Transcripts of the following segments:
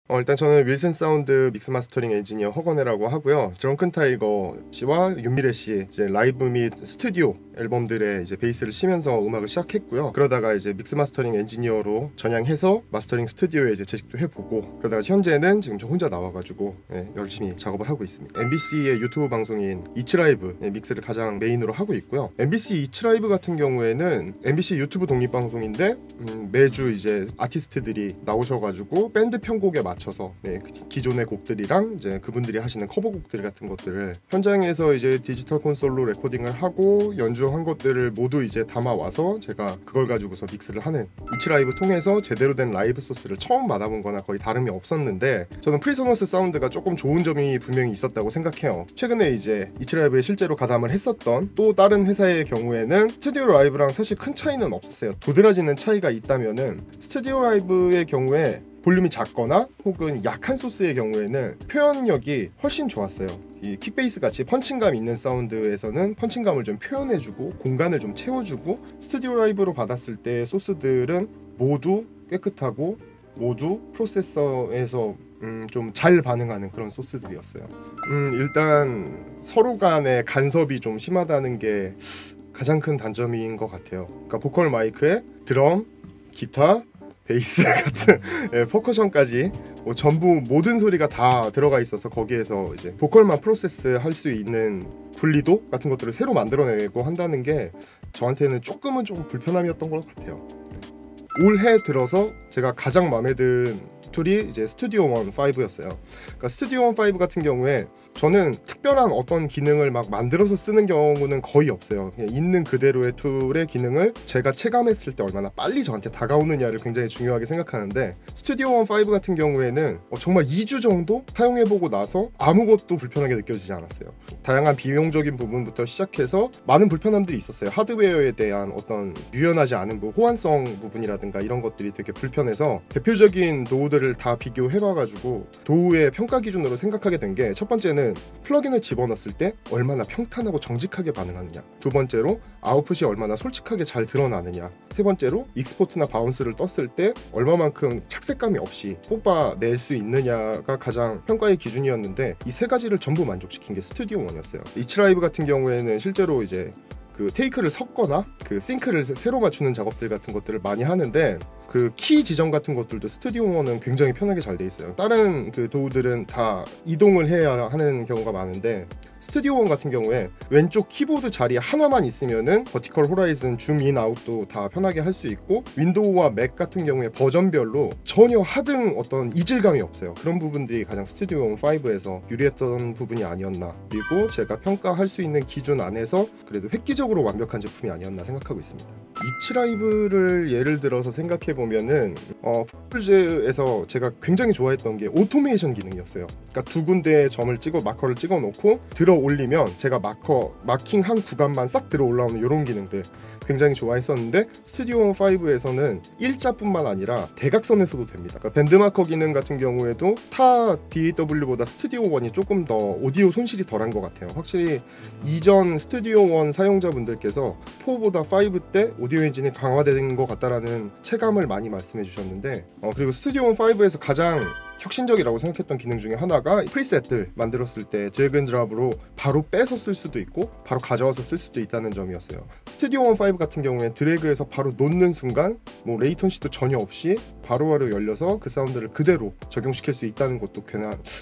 일단 저는 윌슨 사운드 믹스 마스터링 엔지니어 허건혜라고 하고요. 드렁큰 타이거 씨와 윤미래 씨 이제 라이브 및 스튜디오 앨범들의 이제 베이스를 치면서 음악을 시작했고요. 그러다가 이제 믹스 마스터링 엔지니어로 전향해서 마스터링 스튜디오에 이제 재직도 해보고, 그러다가 현재는 지금 저 혼자 나와가지고 열심히 작업을 하고 있습니다. MBC의 유튜브 방송인 이츠라이브 믹스를 가장 메인으로 하고 있고요. MBC 이츠라이브 같은 경우에는 MBC 유튜브 독립 방송인데 매주 이제 아티스트들이 나오셔가지고 밴드 편곡에 맞춰서 기존의 곡들이랑 이제 그분들이 하시는 커버곡들 같은 것들을 현장에서 이제 디지털 콘솔로 레코딩을 하고 연주한 것들을 모두 이제 담아와서 제가 그걸 가지고서 믹스를 하는, 이츠라이브 통해서 제대로 된 라이브 소스를 처음 받아본 거나 거의 다름이 없었는데, 저는 프리소너스 사운드가 조금 좋은 점이 분명히 있었다고 생각해요. 최근에 이제 이츠라이브에 실제로 가담을 했었던 또 다른 회사의 경우에는 스튜디오 라이브랑 사실 큰 차이는 없었어요. 도드라지는 차이가 있다면은 스튜디오 라이브의 경우에 볼륨이 작거나 혹은 약한 소스의 경우에는 표현력이 훨씬 좋았어요. 이 킥베이스 같이 펀칭감 있는 사운드에서는 펀칭감을 좀 표현해주고 공간을 좀 채워주고, 스튜디오 라이브로 받았을 때 소스들은 모두 깨끗하고 모두 프로세서에서 좀 잘 반응하는 그런 소스들이었어요. 일단 서로 간의 간섭이 좀 심하다는 게 가장 큰 단점인 것 같아요. 그러니까 보컬 마이크에 드럼, 기타, 베이스 같은 퍼커션까지 전부 모든 소리가 다 들어가 있어서 거기에서 이제 보컬만 프로세스 할 수 있는 분리도 같은 것들을 새로 만들어내고 한다는 게 저한테는 조금 불편함이었던 것 같아요. 올해 들어서 제가 가장 마음에 든 툴이 이제 스튜디오 원 5였어요. 그러니까 스튜디오 원 5 같은 경우에 저는 특별한 어떤 기능을 막 만들어서 쓰는 경우는 거의 없어요. 그냥 있는 그대로의 툴의 기능을 제가 체감했을 때 얼마나 빨리 저한테 다가오느냐를 굉장히 중요하게 생각하는데, 스튜디오 원 5 같은 경우에는 정말 2주 정도 사용해보고 나서 아무것도 불편하게 느껴지지 않았어요. 다양한 비용적인 부분부터 시작해서 많은 불편함들이 있었어요. 하드웨어에 대한 어떤 유연하지 않은 호환성 부분이라든가 이런 것들이 되게 불편해서 대표적인 도구들을 다 비교해봐가지고 도구의 평가 기준으로 생각하게 된 게, 첫 번째는 플러긴을 집어넣었을 때 얼마나 평탄하고 정직하게 반응하느냐, 두 번째로 아웃풋이 얼마나 솔직하게 잘 드러나느냐, 세 번째로 익스포트나 바운스를 떴을 때 얼마만큼 착색감이 없이 뽑아낼 수 있느냐가 가장 평가의 기준이었는데, 이 세 가지를 전부 만족시킨 게 스튜디오 원이었어요. 이츠라이브 같은 경우에는 실제로 이제 그 테이크를 섞거나 그 싱크를 새로 맞추는 작업들 같은 것들을 많이 하는데, 그 키 지정 같은 것들도 스튜디오 원은 굉장히 편하게 잘 돼 있어요. 다른 그 도구들은 다 이동을 해야 하는 경우가 많은데, 스튜디오 원 같은 경우에 왼쪽 키보드 자리 하나만 있으면은 버티컬 호라이즌 줌 인 아웃도 다 편하게 할 수 있고, 윈도우와 맥 같은 경우에 버전별로 전혀 하등 어떤 이질감이 없어요. 그런 부분들이 가장 스튜디오 원 5에서 유리했던 부분이 아니었나, 그리고 제가 평가할 수 있는 기준 안에서 그래도 획기적으로 완벽한 제품이 아니었나 생각하고 있습니다. 이츠라이브를 예를 들어서 생각해보면은 프로제에서 제가 굉장히 좋아했던 게 오토메이션 기능이었어요. 그러니까 두 군데에 점을 찍어 마커를 찍어 놓고 들어 올리면 제가 마킹한 구간만 싹 들어 올라오는 이런 기능들 굉장히 좋아했었는데, 스튜디오 원 5에서는 일자뿐만 아니라 대각선에서도 됩니다. 그러니까 밴드마커 기능 같은 경우에도 타 DAW보다 스튜디오 원이 조금 더 오디오 손실이 덜한 것 같아요. 확실히 이전 스튜디오 원 사용자분들께서 4보다 5 때 오디오 엔진이 강화된 것 같다라는 체감을 많이 말씀해 주셨는데, 그리고 스튜디오 원 5에서 가장 혁신적이라고 생각했던 기능 중에 하나가 프리셋들 만들었을 때 드래그 앤 드랍으로 바로 빼서 쓸 수도 있고 바로 가져와서 쓸 수도 있다는 점이었어요. 스튜디오 원 5 같은 경우에 드래그해서 바로 놓는 순간 레이턴시도 전혀 없이 바로바로 열려서 그 사운드를 그대로 적용시킬 수 있다는 것도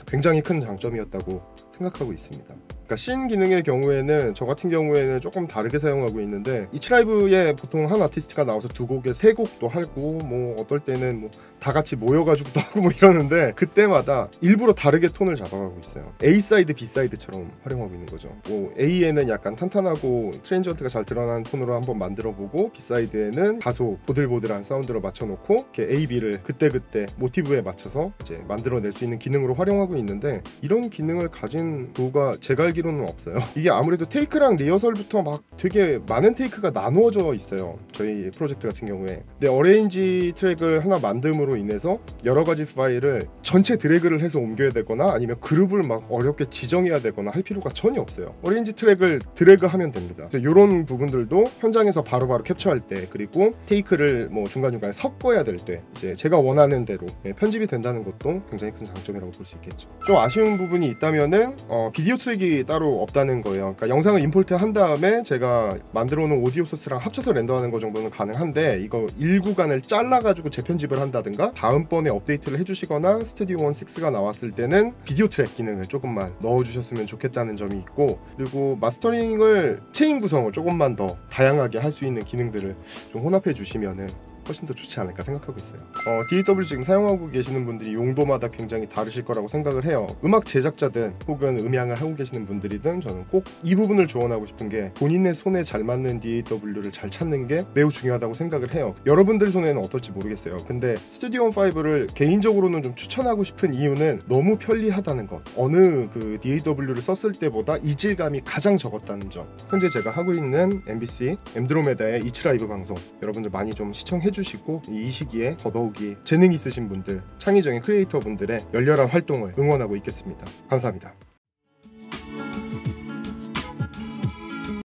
굉장히 큰 장점이었다고 생각하고 있습니다. 그러니까 신 기능의 경우에는 저 같은 경우에는 조금 다르게 사용하고 있는데, 이츠라이브에 보통 한 아티스트가 나와서 두 곡에 세 곡도 하고 어떨 때는 다 같이 모여가지고도 하고 이러는데, 그때마다 일부러 다르게 톤을 잡아가고 있어요. A 사이드, B 사이드처럼 활용하고 있는 거죠. A에는 약간 탄탄하고 트랜지언트가 잘 드러나는 톤으로 한번 만들어보고, B 사이드에는 다소 보들보들한 사운드로 맞춰놓고 이렇게 A, B를 그때그때 모티브에 맞춰서 이제 만들어낼 수 있는 기능으로 활용하고 있는데, 이런 기능을 가진 도구가 제가 알기로는 없어요. 이게 아무래도 테이크랑 리허설부터 막 되게 많은 테이크가 나누어져 있어요, 저희 프로젝트 같은 경우에. 근데 어레인지 트랙을 하나 만듦으로 인해서 여러 가지 파일을 전체 드래그를 해서 옮겨야 되거나 아니면 그룹을 막 어렵게 지정해야 되거나 할 필요가 전혀 없어요. 어레인지 트랙을 드래그하면 됩니다. 이런 부분들도 현장에서 바로바로 캡처할 때, 그리고 테이크를 뭐 중간중간에 섞어야 될 때 이제 제가 원하는 대로 편집이 된다는 것도 굉장히 큰 장점이라고 볼 수 있겠죠. 좀 아쉬운 부분이 있다면은 비디오 트랙이 따로 없다는 거예요. 그러니까 영상을 임포트 한 다음에 제가 만들어 놓은 오디오 소스랑 합쳐서 렌더하는 거 정도는 가능한데, 이거 일구간을 잘라가지고 재편집을 한다든가 다음번에 업데이트를 해주시거나 스튜디오 원 6가 나왔을 때는 비디오 트랙 기능을 조금만 넣어주셨으면 좋겠다는 점이 있고, 그리고 마스터링을 체인 구성을 조금만 더 다양하게 할 수 있는 기능들을 좀 혼합해 주시면은 훨씬 더 좋지 않을까 생각하고 있어요. DAW 지금 사용하고 계시는 분들이 용도마다 굉장히 다르실 거라고 생각을 해요. 음악 제작자든 혹은 음향을 하고 계시는 분들이든 저는 꼭 이 부분을 조언하고 싶은 게, 본인의 손에 잘 맞는 DAW를 잘 찾는 게 매우 중요하다고 생각을 해요. 여러분들 손에는 어떨지 모르겠어요. 근데 스튜디오 5를 개인적으로는 좀 추천하고 싶은 이유는 너무 편리하다는 것. 어느 그 DAW를 썼을 때보다 이질감이 가장 적었다는 점. 현재 제가 하고 있는 MBC 엠드로메다의 이츠라이브 방송, 여러분들 많이 좀 시청해 주시고 이 시기에 더더욱이 재능이 있으신 분들, 창의적인 크리에이터 분들의 열렬한 활동을 응원하고 있겠습니다. 감사합니다.